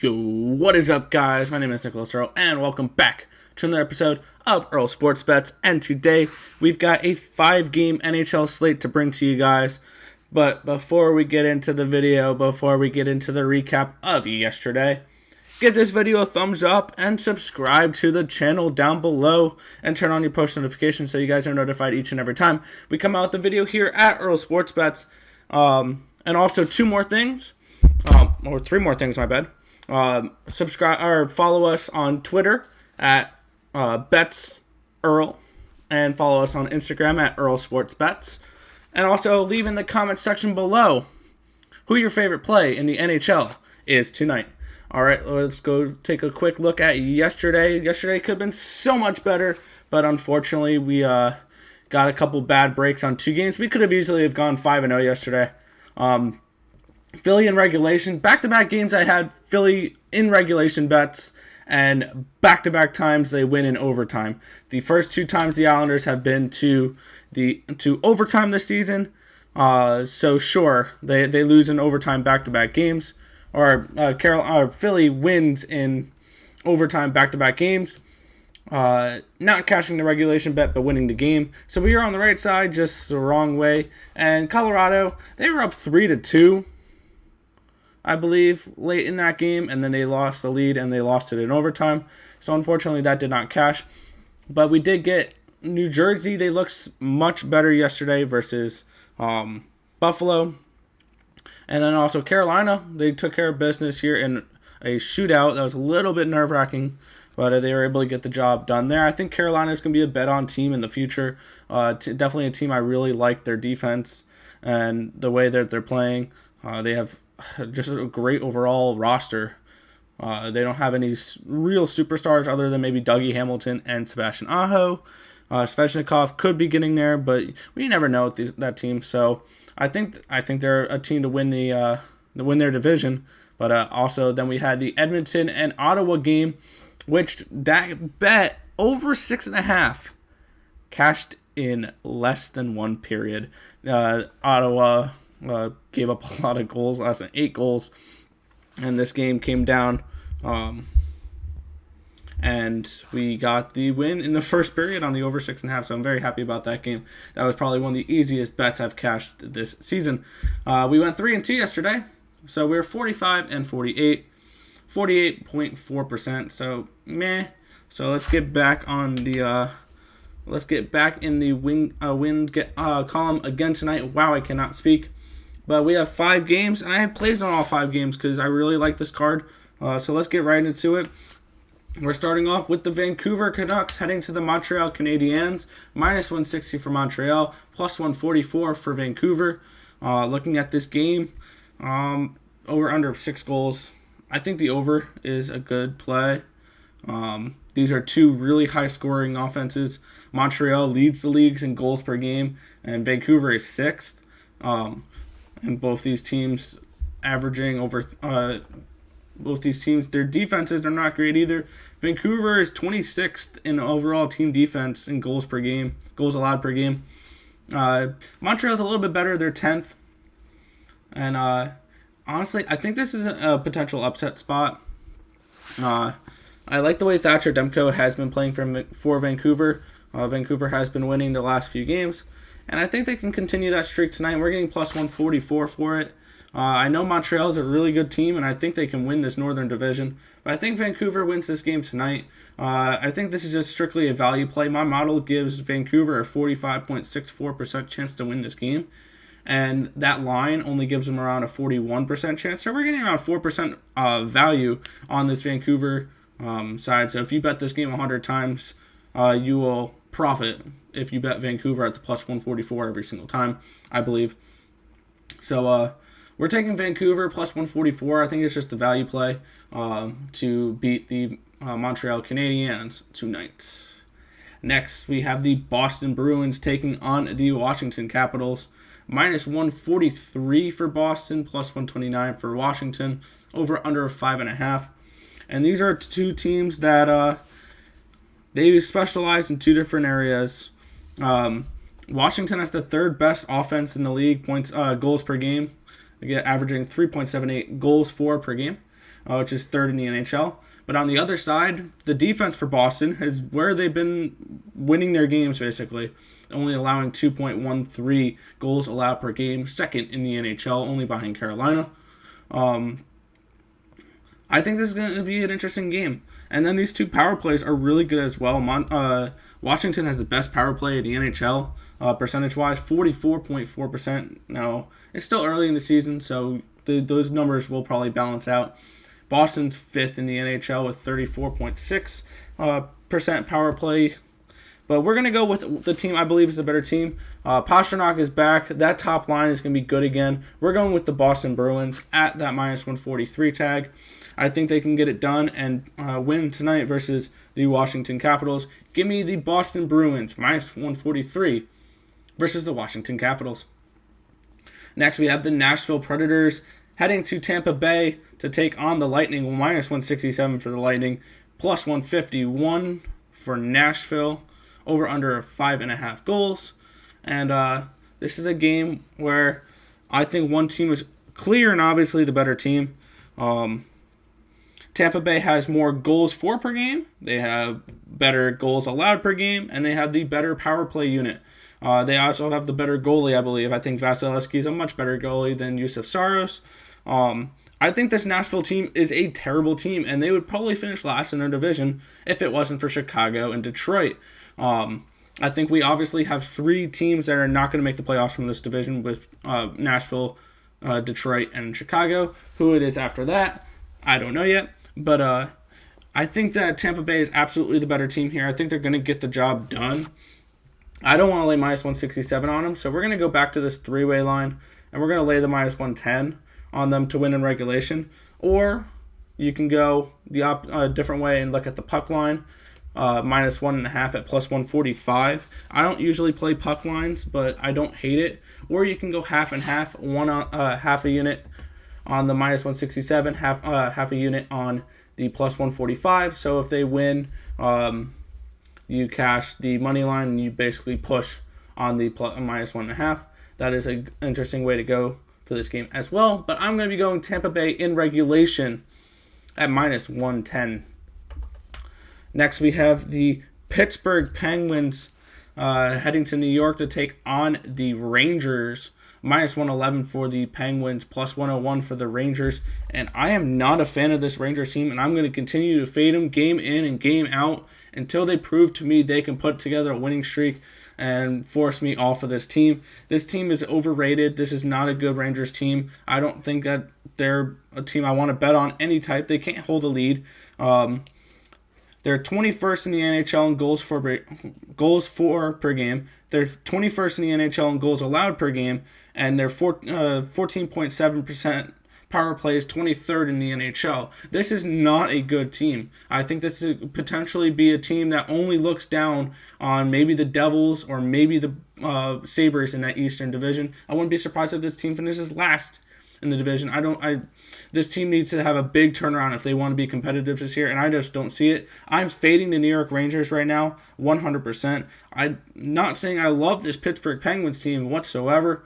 Yo, what is up, guys? My name is Nicholas Earl, and welcome back to another episode of Earl Sports Bets. And today, we've got a 5-game NHL slate to bring to you guys. But before we get into the video, before we get into the recap of yesterday, give this video a thumbs up and subscribe to the channel down below and turn on your post notifications so you guys are notified each and every time we come out with a video here at Earl Sports Bets. And also three more things, my bad. Subscribe or follow us on Twitter at Bets Earl, and follow us on Instagram at Earl Sports Bets. And also leave in the comment section below who your favorite play in the NHL is tonight. All right, let's go take a quick look at yesterday. Yesterday could have been so much better, but unfortunately we got a couple bad breaks on 2 games. We could have easily have gone 5-0 yesterday. Philly in regulation. Back-to-back games I had Philly in regulation bets, and back-to-back times they win in overtime. The first 2 times the Islanders have been to overtime this season. So sure, they lose in overtime back-to-back games. Or Philly wins in overtime back-to-back games. Not cashing the regulation bet, but winning the game. So we are on the right side, just the wrong way. And Colorado, they were up 3-2. I believe, late in that game, and then they lost the lead, and they lost it in overtime. So, unfortunately, that did not cash. But we did get New Jersey. They looked much better yesterday versus Buffalo. And then also Carolina. They took care of business here in a shootout that was a little bit nerve-wracking, but they were able to get the job done there. I think Carolina is going to be a bet-on team in the future. Definitely a team I really like their defense and the way that they're playing. They have just a great overall roster. They don't have any real superstars other than maybe Dougie Hamilton and Sebastian Aho. Svechnikov could be getting there, but we never know with that team. So I think they're a team to win their division. But also then we had the Edmonton and Ottawa game, which that bet over 6.5 cashed in less than 1 period. Ottawa gave up a lot of goals, less than 8 goals, and this game came down, and we got the win in the first period on the over 6.5, so I'm very happy about that game. That was probably one of the easiest bets I've cashed this season. We went 3-2 yesterday, so we were 45-48, 48.4%, so meh. So let's get back on the in the win column again tonight. Wow, I cannot speak. But we have 5 games, and I have plays on all 5 games because I really like this card. So let's get right into it. We're starting off with the Vancouver Canucks heading to the Montreal Canadiens. Minus 160 for Montreal, plus 144 for Vancouver. Looking at this game, over under 6 goals. I think the over is a good play. These are 2 really high-scoring offenses. Montreal leads the leagues in goals per game, and Vancouver is 6th. And both these teams averaging over, both these teams, their defenses are not great either. Vancouver is 26th in overall team defense in goals allowed per game. Montreal's a little bit better, they're 10th. And honestly, I think this is a potential upset spot. I like the way Thatcher Demko has been playing for Vancouver. Vancouver has been winning the last few games. And I think they can continue that streak tonight. We're getting plus 144 for it. I know Montreal is a really good team, and I think they can win this Northern Division. But I think Vancouver wins this game tonight. I think this is just strictly a value play. My model gives Vancouver a 45.64% chance to win this game. And that line only gives them around a 41% chance. So we're getting around 4% value on this Vancouver side. So if you bet this game 100 times, you will profit if you bet Vancouver at the plus 144 every single time, I believe. So we're taking Vancouver plus 144. I think it's just the value play to beat the Montreal Canadiens tonight. Next, we have the Boston Bruins taking on the Washington Capitals. Minus 143 for Boston, plus 129 for Washington. Over under 5.5. And these are 2 teams that they specialize in 2 different areas. Washington has the 3rd best offense in the league, goals per game. They get averaging 3.78 goals for per game. which is third in the NHL. But on the other side, the defense for Boston is where they've been winning their games, basically, only allowing 2.13 goals allowed per game, second in the NHL, only behind Carolina. I think this is going to be an interesting game. And then these two power plays are really good as well. Washington has the best power play in the NHL, percentage-wise, 44.4%. Now, it's still early in the season, so those numbers will probably balance out. Boston's fifth in the NHL with 34.6% power play. But we're going to go with the team I believe is the better team. Pastrnak is back. That top line is going to be good again. We're going with the Boston Bruins at that minus 143 tag. I think they can get it done and win tonight versus the Washington Capitals. Give me the Boston Bruins minus 143 versus the Washington Capitals. Next, we have the Nashville Predators heading to Tampa Bay to take on the Lightning. Minus 167 for the Lightning, plus 151 for Nashville. Over under 5.5 goals. And this is a game where I think one team is clear and obviously the better team. Tampa Bay has more goals for per game. They have better goals allowed per game. And they have the better power play unit. They also have the better goalie, I believe. I think Vasilevsky is a much better goalie than Yusuf Saros. I think this Nashville team is a terrible team. And they would probably finish last in their division if it wasn't for Chicago and Detroit. I think we obviously have three teams that are not going to make the playoffs from this division with Nashville, Detroit, and Chicago. Who it is after that, I don't know yet. But I think that Tampa Bay is absolutely the better team here. I think they're going to get the job done. I don't want to lay minus 167 on them, so we're going to go back to this three-way line, and we're going to lay the minus 110 on them to win in regulation. Or you can go the different way and look at the puck line. Minus 1.5 at plus 145. I don't usually play puck lines, but I don't hate it. Or you can go half and half, half a unit on the minus 167, half a unit on the plus 145. So if they win, you cash the money line and you basically push on the minus 1.5. That is an interesting way to go for this game as well. But I'm going to be going Tampa Bay in regulation at minus 110. Next, we have the Pittsburgh Penguins heading to New York to take on the Rangers. Minus 111 for the Penguins, plus 101 for the Rangers. And I am not a fan of this Rangers team, and I'm going to continue to fade them game in and game out until they prove to me they can put together a winning streak and force me off of this team. This team is overrated. This is not a good Rangers team. I don't think that they're a team I want to bet on any type. They can't hold a lead. They're 21st in the NHL in goals for per game. They're 21st in the NHL in goals allowed per game, and they're 14.7% power play is 23rd in the NHL. This is not a good team. I think this could potentially be a team that only looks down on maybe the Devils or maybe the Sabres in that Eastern Division. I wouldn't be surprised if this team finishes last in the division. This team needs to have a big turnaround if they want to be competitive this year, and I just don't see it. I'm fading the New York Rangers right now, 100%. I'm not saying I love this Pittsburgh Penguins team whatsoever,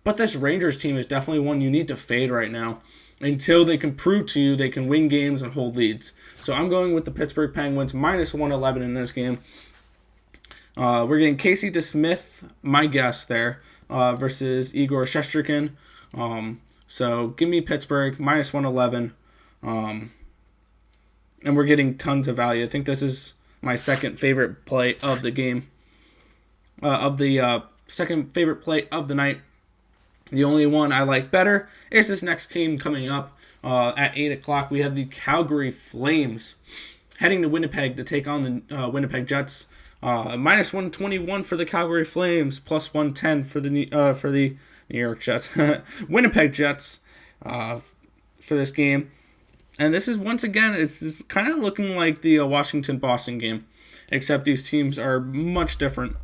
but this Rangers team is definitely one you need to fade right now until they can prove to you they can win games and hold leads. So I'm going with the Pittsburgh Penguins, minus 111 in this game. We're getting Casey DeSmith, my guess there, versus Igor Shesterkin. So give me Pittsburgh, minus 111. And we're getting tons of value. I think this is my second favorite play of the game. Second favorite play of the night. The only one I like better is this next game coming up at 8 o'clock. We have the Calgary Flames heading to Winnipeg to take on the Winnipeg Jets. Minus 121 for the Calgary Flames, plus 110 for the New York Jets. Winnipeg Jets for this game. And this is, once again, it's kind of looking like the Washington-Boston game, except these teams are much different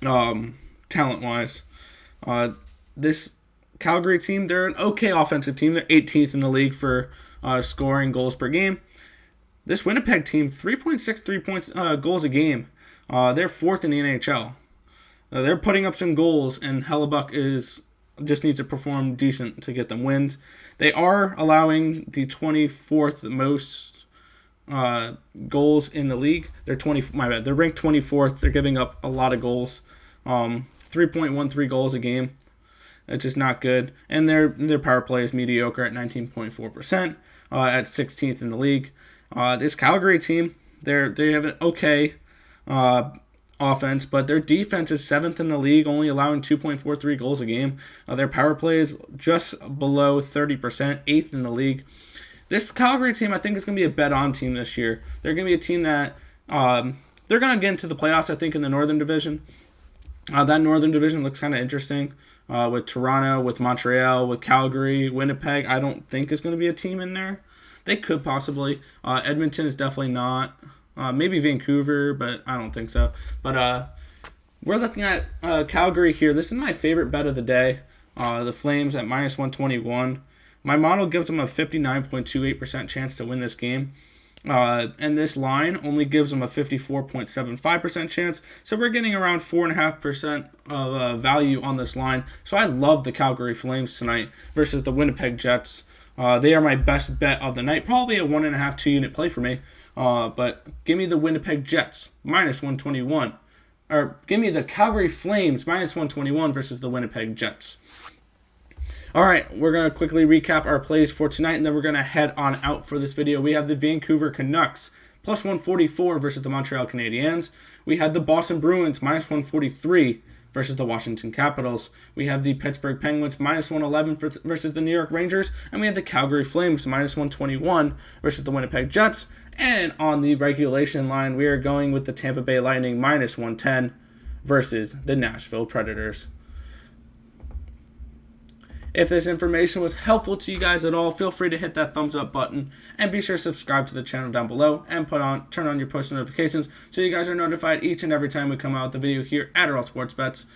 talent-wise. This Calgary team, they're an okay offensive team. They're 18th in the league for scoring goals per game. This Winnipeg team, 3.63 goals a game. They're fourth in the NHL. They're putting up some goals, and Hellebuck is just needs to perform decent to get them wins. They are allowing the 24th most goals in the league. They're They're ranked 24th. They're giving up a lot of goals. 3.13 goals a game. It's just not good. And their power play is mediocre at 19.4%, at 16th in the league. This Calgary team, they have an okay offense, but their defense is 7th in the league, only allowing 2.43 goals a game. Their power play is just below 30%, 8th in the league. This Calgary team, I think, is going to be a bet-on team this year. They're going to be a team that they're going to get into the playoffs, I think, in the Northern Division. That Northern Division looks kind of interesting with Toronto, with Montreal, with Calgary, Winnipeg. I don't think is going to be a team in there. They could possibly. Edmonton is definitely not. Maybe Vancouver, but I don't think so. But we're looking at Calgary here. This is my favorite bet of the day. The Flames at minus 121. My model gives them a 59.28% chance to win this game. And this line only gives them a 54.75% chance. So we're getting around 4.5% of value on this line. So I love the Calgary Flames tonight versus the Winnipeg Jets. They are my best bet of the night. Probably a 1.5, 2-unit play for me. But give me the Winnipeg Jets, minus 121. Or give me the Calgary Flames, minus 121 versus the Winnipeg Jets. All right, we're going to quickly recap our plays for tonight, and then we're going to head on out for this video. We have the Vancouver Canucks, plus 144 versus the Montreal Canadiens. We had the Boston Bruins, minus 143 versus the Washington Capitals. We have the Pittsburgh Penguins, minus 111 versus the New York Rangers. And we have the Calgary Flames, minus 121 versus the Winnipeg Jets. And on the regulation line, we are going with the Tampa Bay Lightning, minus 110 versus the Nashville Predators. If this information was helpful to you guys at all, feel free to hit that thumbs up button and be sure to subscribe to the channel down below and turn on your post notifications so you guys are notified each and every time we come out with a video here at Earl Sports Bets.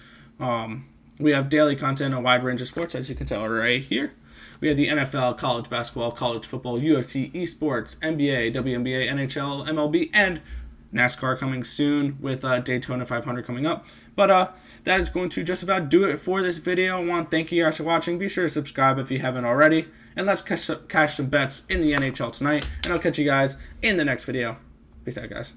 We have daily content on a wide range of sports, as you can tell right here. We have the NFL, college basketball, college football, UFC, esports, NBA, WNBA, NHL, MLB, and NASCAR coming soon with Daytona 500 coming up. But that is going to just about do it for this video. I want to thank you guys for watching. Be sure to subscribe if you haven't already. And let's cash some bets in the NHL tonight. And I'll catch you guys in the next video. Peace out, guys.